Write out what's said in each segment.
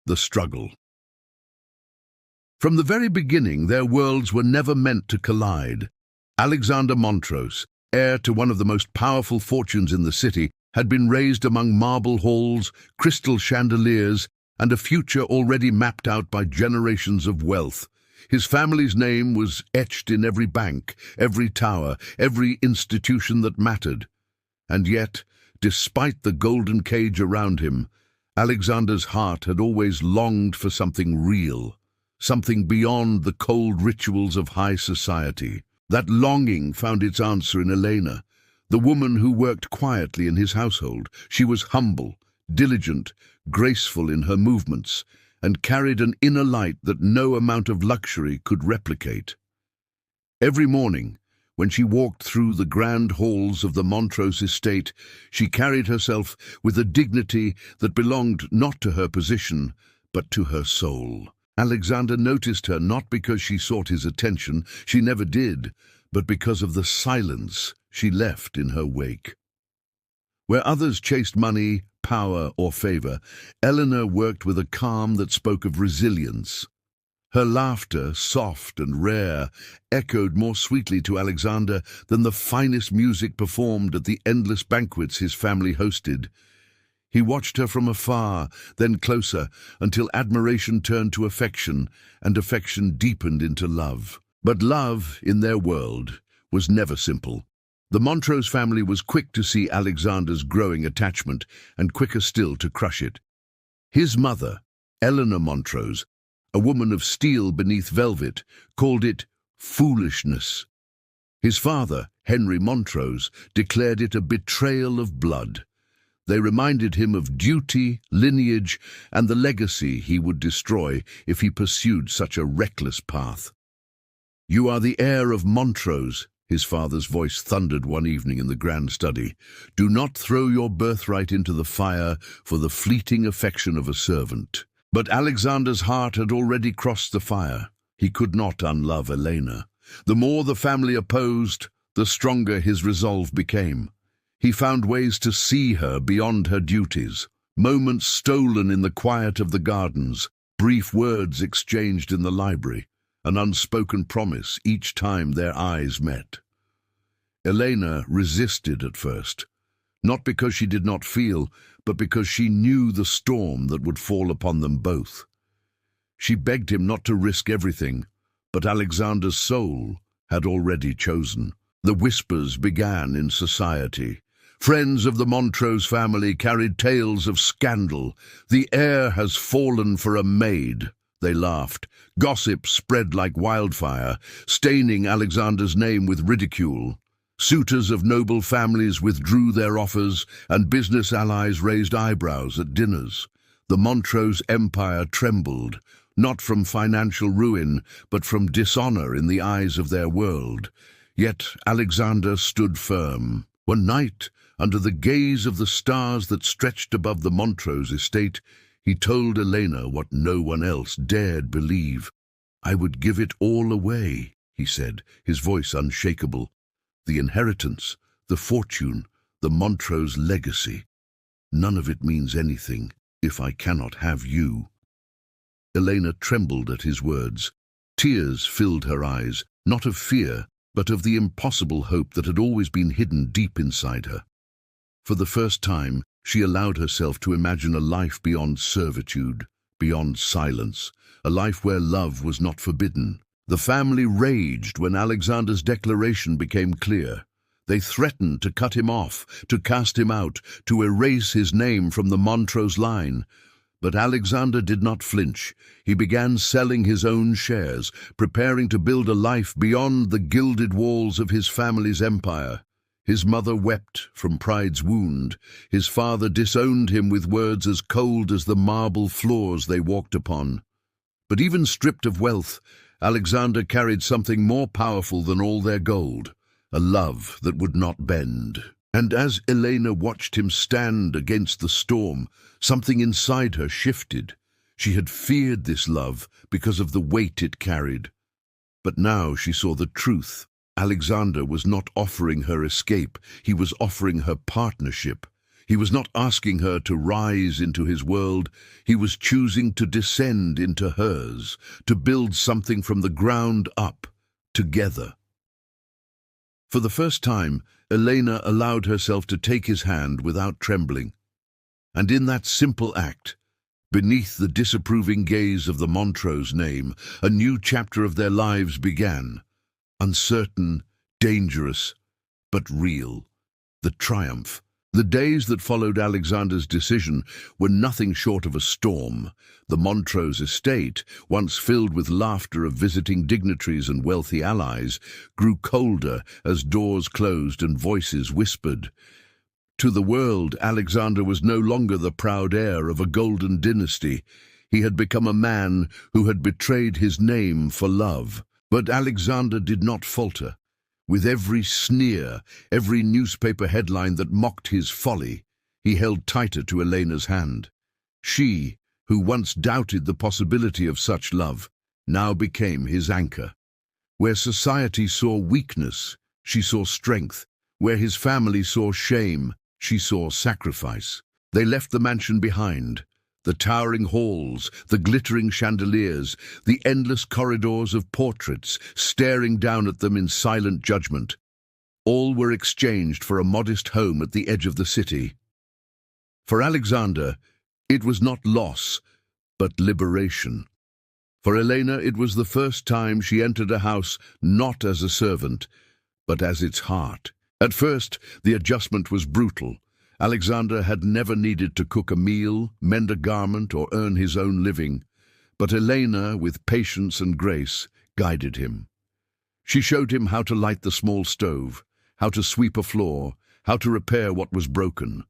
the struggle. From the very beginning, their worlds were never meant to collide. Alexander Montrose, heir to one of the most powerful fortunes in the city, had been raised among marble halls, crystal chandeliers, and a future already mapped out by generations of wealth. His family's name was etched in every bank, every tower, every institution that mattered. And yet, despite the golden cage around him, Alexander's heart had always longed for something real, something beyond the cold rituals of high society. That longing found its answer in Elena, the woman who worked quietly in his household. She was humble, diligent, graceful in her movements, and carried an inner light that no amount of luxury could replicate. Every morning, when she walked through the grand halls of the Montrose estate, she carried herself with a dignity that belonged not to her position, but to her soul. Alexander noticed her not because she sought his attention, she never did, but because of the silence she left in her wake. Where others chased money, power, or favor, Eleanor worked with a calm that spoke of resilience. Her laughter, soft and rare, echoed more sweetly to Alexander than the finest music performed at the endless banquets his family hosted. He watched her from afar, then closer, until admiration turned to affection, and affection deepened into love. But love, in their world, was never simple. The Montrose family was quick to see Alexander's growing attachment, and quicker still to crush it. His mother, Eleanor Montrose, a woman of steel beneath velvet, called it foolishness. His father, Henry Montrose, declared it a betrayal of blood. They reminded him of duty, lineage, and the legacy he would destroy if he pursued such a reckless path. "You are the heir of Montrose," his father's voice thundered one evening in the grand study. "Do not throw your birthright into the fire for the fleeting affection of a servant." But Alexander's heart had already crossed the fire. He could not unlove Elena. The more the family opposed, the stronger his resolve became. He found ways to see her beyond her duties, moments stolen in the quiet of the gardens, brief words exchanged in the library, an unspoken promise each time their eyes met. Elena resisted at first, not because she did not feel, but because she knew the storm that would fall upon them both. She begged him not to risk everything, but Alexander's soul had already chosen. The whispers began in society. Friends of the Montrose family carried tales of scandal. "The heir has fallen for a maid," they laughed. Gossip spread like wildfire, staining Alexander's name with ridicule. Suitors of noble families withdrew their offers, and business allies raised eyebrows at dinners. The Montrose empire trembled, not from financial ruin, but from dishonor in the eyes of their world. Yet Alexander stood firm. One night, under the gaze of the stars that stretched above the Montrose estate, he told Elena what no one else dared believe. "I would give it all away," he said, his voice unshakable. "The inheritance, the fortune, the Montrose legacy. None of it means anything if I cannot have you." Elena trembled at his words. Tears filled her eyes, not of fear, but of the impossible hope that had always been hidden deep inside her. For the first time, she allowed herself to imagine a life beyond servitude, beyond silence, a life where love was not forbidden. The family raged when Alexander's declaration became clear. They threatened to cut him off, to cast him out, to erase his name from the Montrose line. But Alexander did not flinch. He began selling his own shares, preparing to build a life beyond the gilded walls of his family's empire. His mother wept from pride's wound. His father disowned him with words as cold as the marble floors they walked upon. But even stripped of wealth, Alexander carried something more powerful than all their gold, a love that would not bend. And as Elena watched him stand against the storm, something inside her shifted. She had feared this love because of the weight it carried. But now she saw the truth. Alexander was not offering her escape, he was offering her partnership. He was not asking her to rise into his world, he was choosing to descend into hers, to build something from the ground up, together. For the first time, Elena allowed herself to take his hand without trembling. And in that simple act, beneath the disapproving gaze of the Montrose name, a new chapter of their lives began. Uncertain, dangerous, but real. The triumph. The days that followed Alexander's decision were nothing short of a storm. The Montrose estate, once filled with laughter of visiting dignitaries and wealthy allies, grew colder as doors closed and voices whispered. To the world, Alexander was no longer the proud heir of a golden dynasty. He had become a man who had betrayed his name for love. But Alexander did not falter. With every sneer, every newspaper headline that mocked his folly, he held tighter to Elena's hand. She, who once doubted the possibility of such love, now became his anchor. Where society saw weakness, she saw strength. Where his family saw shame, she saw sacrifice. They left the mansion behind. The towering halls, the glittering chandeliers, the endless corridors of portraits staring down at them in silent judgment. All were exchanged for a modest home at the edge of the city. For Alexander, it was not loss, but liberation. For Elena, it was the first time she entered a house not as a servant, but as its heart. At first, the adjustment was brutal. Alexander had never needed to cook a meal, mend a garment, or earn his own living. But Elena, with patience and grace, guided him. She showed him how to light the small stove, how to sweep a floor, how to repair what was broken.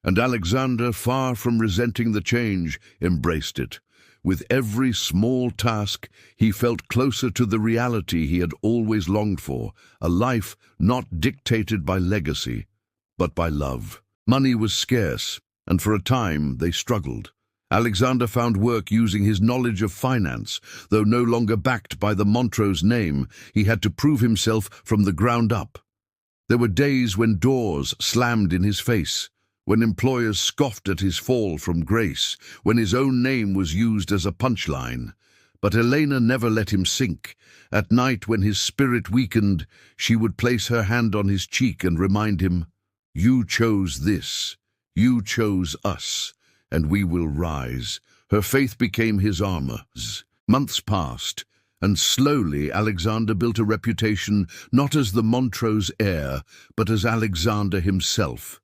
And Alexander, far from resenting the change, embraced it. With every small task, he felt closer to the reality he had always longed for, a life not dictated by legacy, but by love. Money was scarce, and for a time they struggled. Alexander found work using his knowledge of finance. Though no longer backed by the Montrose name, he had to prove himself from the ground up. There were days when doors slammed in his face, when employers scoffed at his fall from grace, when his own name was used as a punchline. But Elena never let him sink. At night, when his spirit weakened, she would place her hand on his cheek and remind him, "You chose this, you chose us, and we will rise." Her faith became his armor. Months passed, and slowly Alexander built a reputation not as the Montrose heir, but as Alexander himself.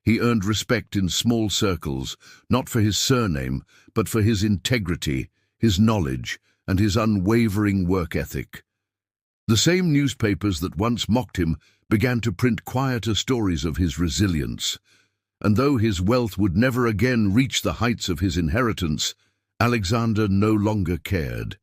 He earned respect in small circles, not for his surname, but for his integrity, his knowledge, and his unwavering work ethic. The same newspapers that once mocked him began to print quieter stories of his resilience. And though his wealth would never again reach the heights of his inheritance, Alexander no longer cared.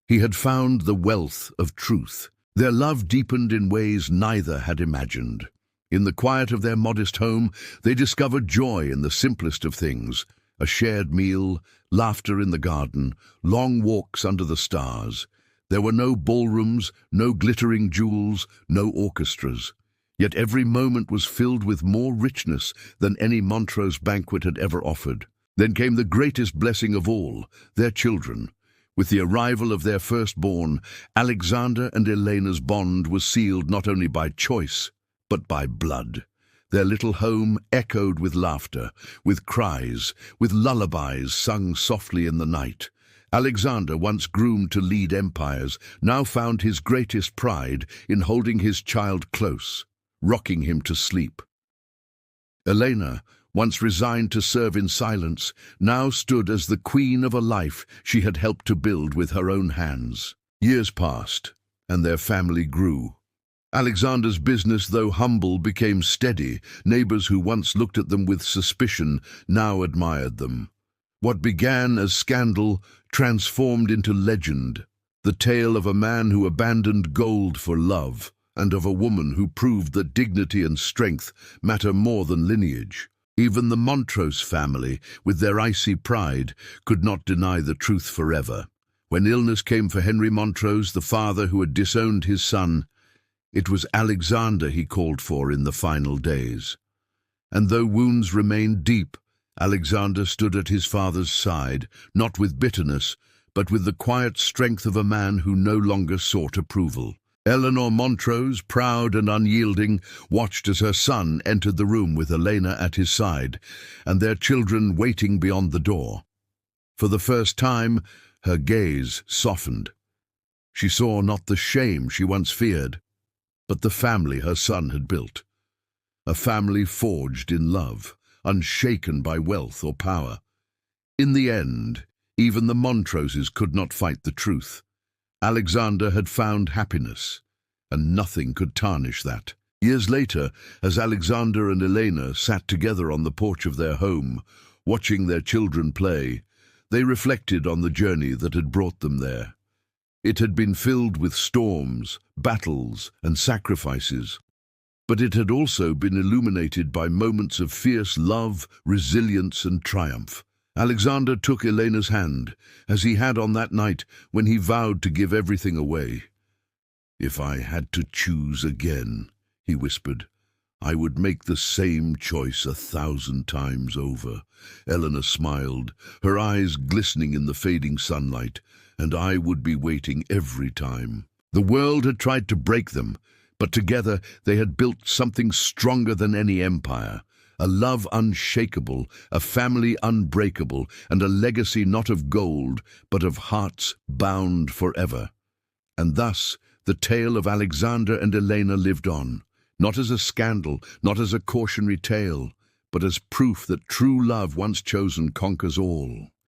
He had found the wealth of truth. Their love deepened in ways neither had imagined. In the quiet of their modest home, they discovered joy in the simplest of things: a shared meal, laughter in the garden, long walks under the stars. There were no ballrooms, no glittering jewels, no orchestras. Yet every moment was filled with more richness than any Montrose banquet had ever offered. Then came the greatest blessing of all, their children. With the arrival of their firstborn, Alexander and Elena's bond was sealed not only by choice, but by blood. Their little home echoed with laughter, with cries, with lullabies sung softly in the night. Alexander, once groomed to lead empires, now found his greatest pride in holding his child close, rocking him to sleep. Elena, once resigned to serve in silence, now stood as the queen of a life she had helped to build with her own hands. Years passed, and their family grew. Alexander's business, though humble, became steady. Neighbors who once looked at them with suspicion now admired them. What began as scandal transformed into legend, the tale of a man who abandoned gold for love, and of a woman who proved that dignity and strength matter more than lineage. Even the Montrose family, with their icy pride, could not deny the truth forever. When illness came for Henry Montrose, the father who had disowned his son, it was Alexander he called for in the final days. And though wounds remained deep, Alexander stood at his father's side, not with bitterness, but with the quiet strength of a man who no longer sought approval. Eleanor Montrose, proud and unyielding, watched as her son entered the room with Elena at his side, and their children waiting beyond the door. For the first time, her gaze softened. She saw not the shame she once feared, but the family her son had built. A family forged in love, unshaken by wealth or power. In the end, even the Montroses could not fight the truth. Alexander had found happiness, and nothing could tarnish that. Years later, as Alexander and Elena sat together on the porch of their home, watching their children play, they reflected on the journey that had brought them there. It had been filled with storms, battles, and sacrifices, but it had also been illuminated by moments of fierce love, resilience, and triumph. Alexander took Elena's hand, as he had on that night when he vowed to give everything away. "If I had to choose again," he whispered, "I would make the same choice 1,000 times over." Elena smiled, her eyes glistening in the fading sunlight, "and I would be waiting every time." The world had tried to break them, but together they had built something stronger than any empire. A love unshakable, a family unbreakable, and a legacy not of gold, but of hearts bound forever. And thus, the tale of Alexander and Elena lived on, not as a scandal, not as a cautionary tale, but as proof that true love once chosen conquers all.